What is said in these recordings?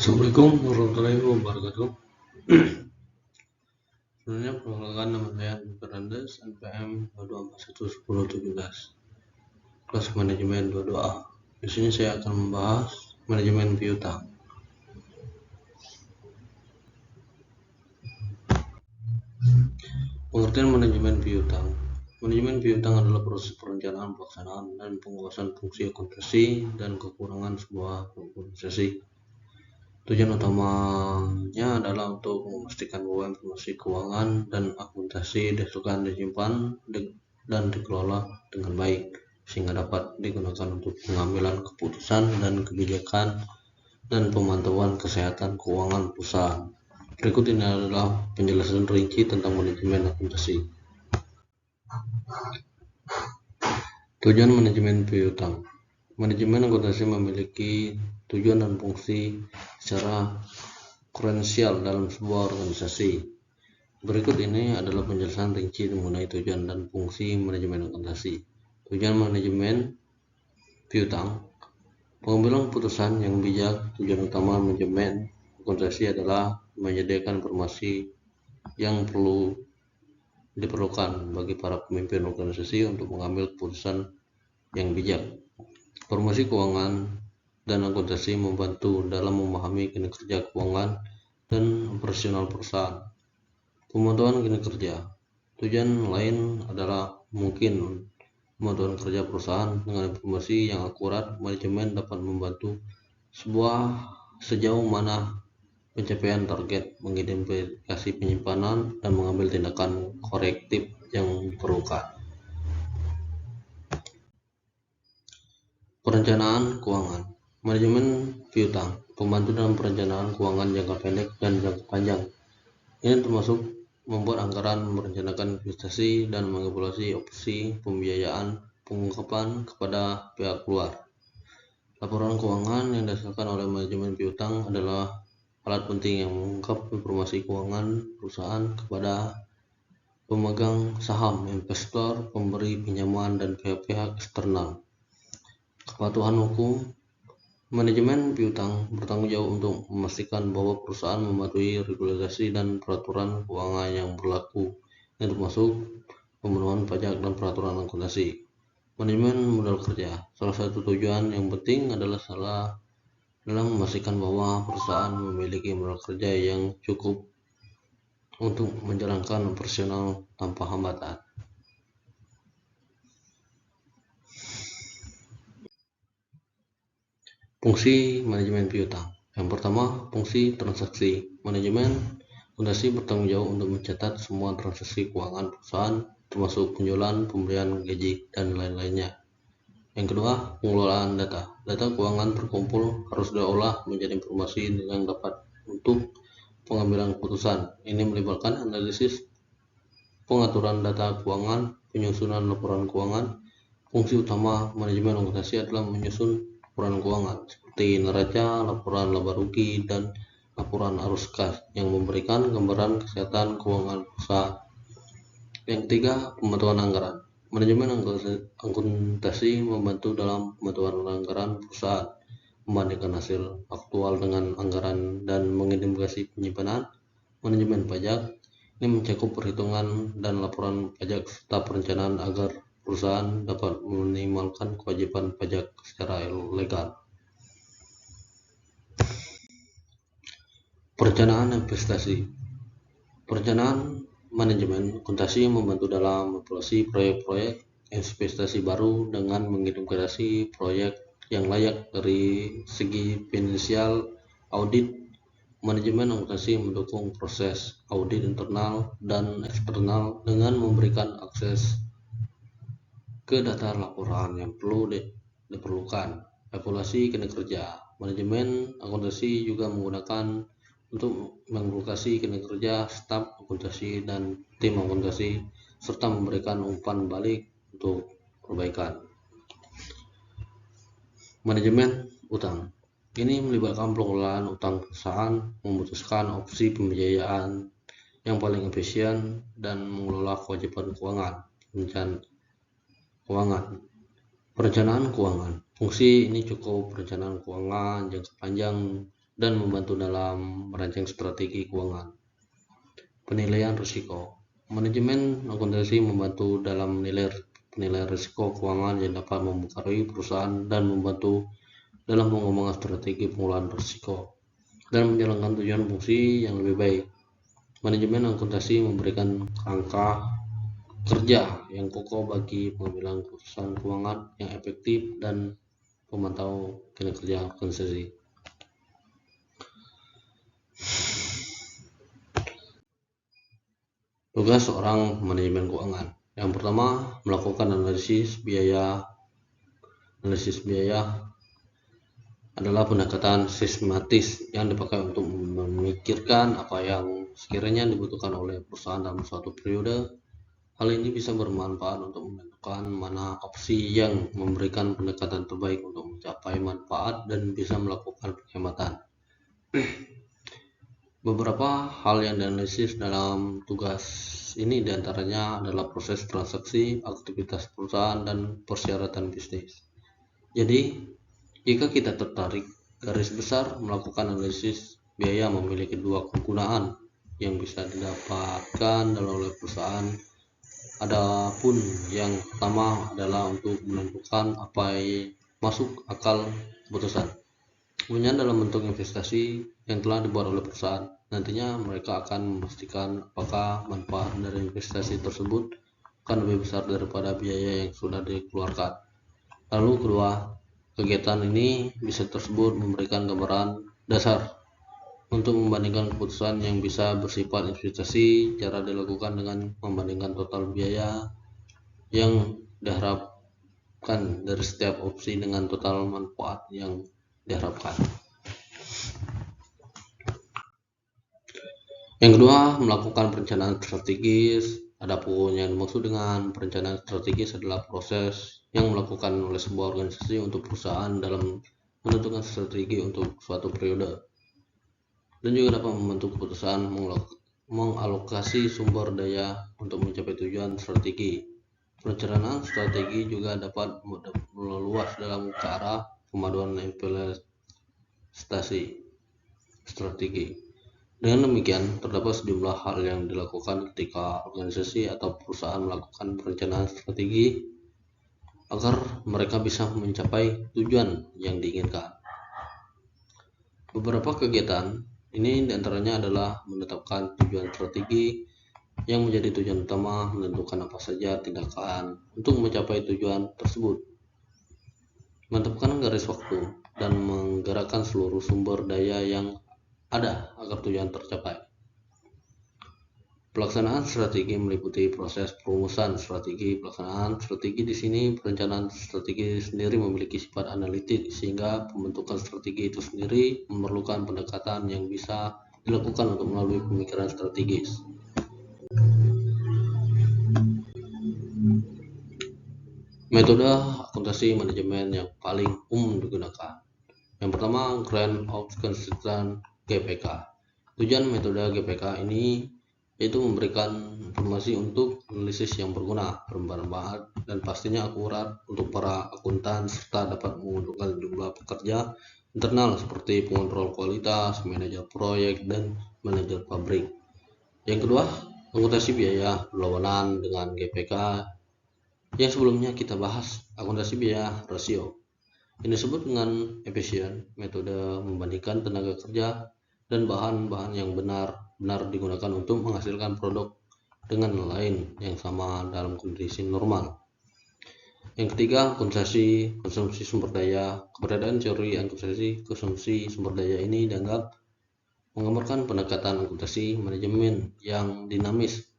Assalamualaikum warahmatullahi wabarakatuh. Sebenarnya perkenalkan, nama saya Fernandes, NPM 22411017, kelas manajemen 22A. Di sini saya akan membahas manajemen piutang. Pengertian manajemen piutang. Manajemen piutang adalah proses perencanaan, pelaksanaan, dan penguasaan fungsi akuntansi dan keuangan sebuah organisasi. Tujuan utamanya adalah untuk memastikan bahwa informasi keuangan dan akuntansi dihasilkan, disimpan, dan dikelola dengan baik, sehingga dapat digunakan untuk pengambilan keputusan dan kebijakan dan pemantauan kesehatan keuangan perusahaan. Berikut ini adalah penjelasan rinci tentang manajemen akuntansi. Tujuan manajemen piutang. Manajemen akuntansi memiliki tujuan dan fungsi secara krusial dalam sebuah organisasi. Berikut ini adalah penjelasan rinci mengenai tujuan dan fungsi manajemen akuntansi. Tujuan manajemen piutang: pengambilan keputusan yang bijak. Tujuan utama manajemen akuntansi adalah menyediakan informasi yang diperlukan bagi para pemimpin organisasi untuk mengambil keputusan yang bijak. Informasi keuangan dan akuntansi membantu dalam memahami kinerja keuangan dan operasional perusahaan. Pemantauan kinerja. Tujuan lain adalah mungkin pemantauan kerja perusahaan dengan informasi yang akurat. Manajemen dapat membantu sejauh mana pencapaian target, mengidentifikasi penyimpanan, dan mengambil tindakan korektif yang diperlukan. Perencanaan keuangan. Manajemen piutang membantu dalam perencanaan keuangan jangka pendek dan jangka panjang. Ini termasuk membuat anggaran, merencanakan investasi, dan mengevaluasi opsi pembiayaan pengungkapan kepada pihak luar. Laporan keuangan yang dihasilkan oleh manajemen piutang adalah alat penting yang mengungkap informasi keuangan perusahaan kepada pemegang saham, investor, pemberi pinjaman, dan pihak-pihak eksternal. Kepatuhan hukum. Manajemen piutang bertanggung jawab untuk memastikan bahwa perusahaan mematuhi regulasi dan peraturan keuangan yang berlaku, yang termasuk pemenuhan pajak dan peraturan akuntansi. Manajemen modal kerja. Salah satu tujuan yang penting adalah dalam memastikan bahwa perusahaan memiliki modal kerja yang cukup untuk menjalankan operasional tanpa hambatan. Fungsi manajemen piutang. Yang pertama, fungsi transaksi. Manajemen akuntansi bertanggung jawab untuk mencatat semua transaksi keuangan perusahaan, termasuk penjualan, pemberian gaji, dan lain-lainnya. Yang kedua, pengelolaan data. Data keuangan terkumpul harus diolah menjadi informasi yang dapat untuk pengambilan keputusan. Ini melibatkan analisis, pengaturan data keuangan, penyusunan laporan keuangan. Fungsi utama manajemen akuntansi adalah menyusun laporan keuangan seperti neraca, laporan laba rugi, dan laporan arus kas yang memberikan gambaran kesehatan keuangan perusahaan. Yang ketiga, pemantauan anggaran. Manajemen akuntansi membantu dalam pemantauan anggaran perusahaan, membandingkan hasil aktual dengan anggaran, dan mengidentifikasi penyimpanan. Manajemen pajak. Ini mencakup perhitungan dan laporan pajak serta perencanaan agar perusahaan dapat meminimalkan kewajiban pajak secara legal. Perencanaan investasi. Perencanaan manajemen akuntansi membantu dalam evaluasi proyek-proyek investasi baru dengan mengidentifikasi proyek yang layak dari segi finansial. Audit. Manajemen akuntansi mendukung proses audit internal dan eksternal dengan memberikan akses ke data laporan yang diperlukan. Evaluasi kinerja. Manajemen akuntansi juga menggunakan untuk mengevaluasi kinerja staf akuntansi dan tim akuntansi serta memberikan umpan balik untuk perbaikan. Manajemen utang. Ini melibatkan pengelolaan utang perusahaan, memutuskan opsi pembiayaan yang paling efisien, dan mengelola kewajiban keuangan. Perencanaan keuangan. Fungsi ini cukup perencanaan keuangan jangka panjang dan membantu dalam merancang strategi keuangan. Penilaian risiko. Manajemen akuntansi membantu dalam penilaian risiko keuangan yang dapat mempengaruhi perusahaan dan membantu dalam mengembangkan strategi pengelolaan risiko dan menjalankan tujuan fungsi yang lebih baik. Manajemen akuntansi memberikan angka kerja yang pokok bagi pengambilan keputusan keuangan yang efektif dan pemantau kinerja akuntansi. Tugas seorang manajemen keuangan. Yang pertama, melakukan analisis biaya. Analisis biaya adalah pendekatan sistematis yang dipakai untuk memikirkan apa yang sekiranya dibutuhkan oleh perusahaan dalam suatu periode. Hal ini bisa bermanfaat untuk menentukan mana opsi yang memberikan pendekatan terbaik untuk mencapai manfaat dan bisa melakukan penghematan. Beberapa hal yang dianalisis dalam tugas ini diantaranya adalah proses transaksi, aktivitas perusahaan, dan persyaratan bisnis. Jadi, jika kita tertarik garis besar melakukan analisis biaya memiliki dua kegunaan yang bisa didapatkan oleh perusahaan. Adapun yang pertama adalah untuk menentukan apa yang masuk akal keputusan. Kemudian dalam bentuk investasi yang telah dibuat oleh perusahaan. Nantinya mereka akan memastikan apakah manfaat dari investasi tersebut akan lebih besar daripada biaya yang sudah dikeluarkan. Lalu kedua, kegiatan ini bisa tersebut memberikan gambaran dasar untuk membandingkan keputusan yang bisa bersifat investasi. Cara dilakukan dengan membandingkan total biaya yang diharapkan dari setiap opsi dengan total manfaat yang diharapkan. Yang kedua, melakukan perencanaan strategis. Adapun yang dimaksud dengan perencanaan strategis adalah proses yang melakukan oleh sebuah organisasi untuk perusahaan dalam menentukan strategi untuk suatu periode, dan juga dapat membantu keputusan mengalokasi sumber daya untuk mencapai tujuan strategi. Perencanaan strategi juga dapat meluas dalam ke arah pemaduan implementasi strategi. Dengan demikian, terdapat sejumlah hal yang dilakukan ketika organisasi atau perusahaan melakukan perencanaan strategi agar mereka bisa mencapai tujuan yang diinginkan. Beberapa kegiatan ini diantaranya adalah menetapkan tujuan strategi yang menjadi tujuan utama, menentukan apa saja tindakan untuk mencapai tujuan tersebut, menetapkan garis waktu, dan menggerakkan seluruh sumber daya yang ada agar tujuan tercapai. Pelaksanaan strategi meliputi proses perumusan strategi. Pelaksanaan strategi di sini, perencanaan strategi sendiri memiliki sifat analitik, sehingga pembentukan strategi itu sendiri memerlukan pendekatan yang bisa dilakukan untuk melalui pemikiran strategis. Metode akuntansi manajemen yang paling umum digunakan. Yang pertama, Grant of Consistent GPK. Tujuan metode GPK ini yaitu memberikan informasi untuk analisis yang berguna, bermanfaat, dan pastinya akurat untuk para akuntan, serta dapat menguntungkan jumlah pekerja internal seperti pengontrol kualitas, manajer proyek, dan manajer pabrik. Yang kedua, akuntansi biaya berlawanan dengan GPK yang sebelumnya kita bahas, akuntansi biaya rasio. Ini disebut dengan efisien, metode membandingkan tenaga kerja dan bahan-bahan yang benar-benar digunakan untuk menghasilkan produk dengan lain yang sama dalam kondisi normal. Yang ketiga, konsumsi sumber daya. Keberadaan teori konsumsi sumber daya ini dianggap menggambarkan pendekatan akuntansi manajemen yang dinamis,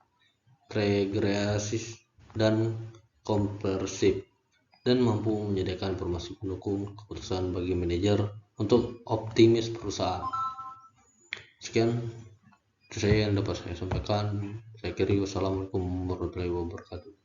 regresif, dan komprehensif, dan mampu menyediakan informasi pendukung keputusan bagi manajer untuk optimis perusahaan. Sekian saya yang dapat saya sampaikan. Saya kira wassalamualaikum warahmatullahi wabarakatuh.